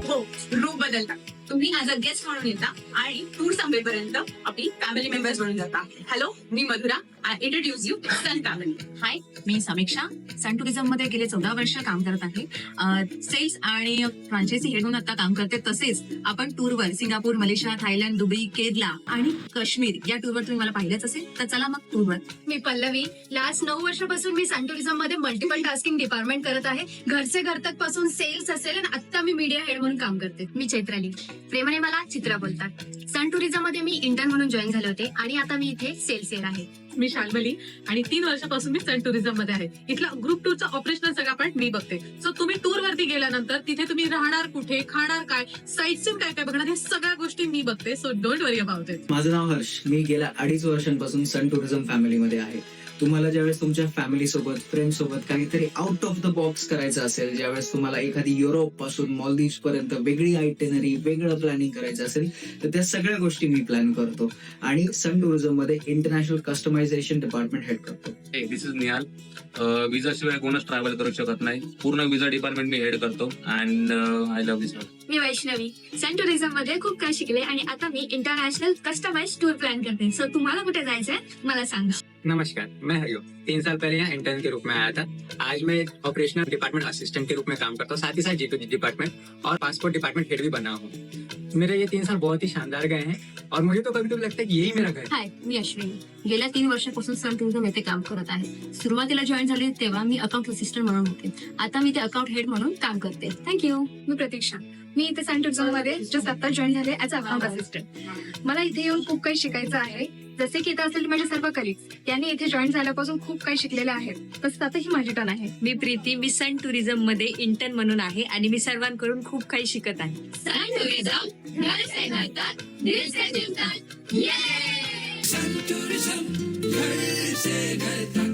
हो, रूप बदलता. तुम्ही ऍज अ गेस्ट म्हणून येता आणि टूर संपेपर्यंत आपली फॅमिली मेंबर्स बनून जाता. हॅलो, मी Madhura. I introduce you Sun family. Hi, मी समीक्षा. सन टुरिझम मध्ये गेले 14 वर्ष काम करत आहे. सेल्स आणि फ्रांचायझी हेड म्हणून आता काम करते. तसेच आपण टूरवर Singapore, Malaysia, Thailand, Dubai, Kerala आणि काश्मीर या टूरवर तुम्ही मला पाहिलंच असेल. तर चला मग टूरवर. मी पल्लवी. लास्ट 9 वर्षापासून मी सन टुरिझम मध्ये मल्टिपल टास्किंग डिपार्टमेंट करत आहे. घरचे घरतक पासून सेल्स असेल आणि आता मी मीडिया हेड म्हणून काम करते. मी चैत्राली. प्रेमाने मला चित्रा बोलतात. सन टुरिझम मध्ये मी इंटर्न म्हणून जॉईन झाले होते आणि आता मी इथे सेल्स हेड आहे. मी शाल्मली आणि 3 वर्षापासून मी सन टुरिझम मध्ये आहे. इथला ग्रुप टूरचा ऑपरेशनल सगळा पार्ट मी बघते. सो तुम्ही टूर वरती गेल्यानंतर तिथे तुम्ही राहणार कुठे, खाणार काय, साईट सीन काय काय बघणार, हे सगळ्या गोष्टी मी बघते. So don't worry about it. माझं नाव हर्ष. मी गेल्या 2.5 वर्षांपासून सन टुरिझम फॅमिलीमध्ये आहे. तुम्हाला ज्यावेळेस तुमच्या फॅमिली सोबत, फ्रेंड सोबत काहीतरी आउट ऑफ द बॉक्स करायचं असेल, ज्यावेळेस तुम्हाला एखादी युरोप पासून मॉलदीव्स पर्यंत वेगळी आयटेनरी, वेगळं प्लॅनिंग करायचं असेल, तर त्या सगळ्या गोष्टी मी प्लॅन करतो आणि सन टुरिझम मध्ये इंटरनॅशनल कस्टमायझेशन डिपार्टमेंट हेड करतो. दिस इज निहाल. विजा शिवाय कोणच ट्रॅव्हल करू शकत नाही. पूर्ण विजा डिपार्टमेंट मी हेड करतो अँड आय लव्ह दिस. मी वैष्णवी. सन टुरिझम मध्ये खूप काय शिकले आणि आता मी इंटरनॅशनल कस्टमाइज टूर प्लान करते. सो तुम्हाला कुठे जायचंय मला सांगा. नमस्कार, मैं हरिओम. 3 साल पहले यहाँ इंटर्न के रूप में आया था. आज मैं ऑपरेशनल डिपार्टमेंट असिस्टेंट के रूप में काम करता हूँ, साथ ही साथ G2G डिपार्टमेंट और पासपोर्ट डिपार्टमेंट हेड भी बना हूँ. मेरे ये 3 साल बहुत ही शानदार गए हैं और मुझे तो कभी कभी लगता है कि यही मेरा घर है. हाय, मी अश्विनी. गेल्या 3 वर्षापासून सन टुरिझम येथे काम करत आहे. सुरुवातीला जॉईन झाले तेव्हा मी अकाउंट असिस्टंट म्हणून होते. आता मी ते अकाउंट हेड म्हणून काम करते. थँक्यू. मी प्रतीक्षा. मी इथे सन टुरिझम मध्ये जस्ट आता जॉईन झाले ऍज अकाउंट असिस्टंट. मला इथे येऊन खूप काही शिकायचं आहे. जसे की इथे असलेले माझे सर्व कलिग्स त्यांनी इथे जॉईन झाल्यापासून खूप काही शिकलेले आहेत. तसंच आता ही माझी टर्न आहे. मी प्रीती. मी सन टुरिझम मध्ये इंटर्न म्हणून आहे आणि मी सर्वांकडून खूप काही शिकत आहे. सन टुरिझम घर से घर तक, दिल से दिल तक. सन टूरिज्म घर से घर तक.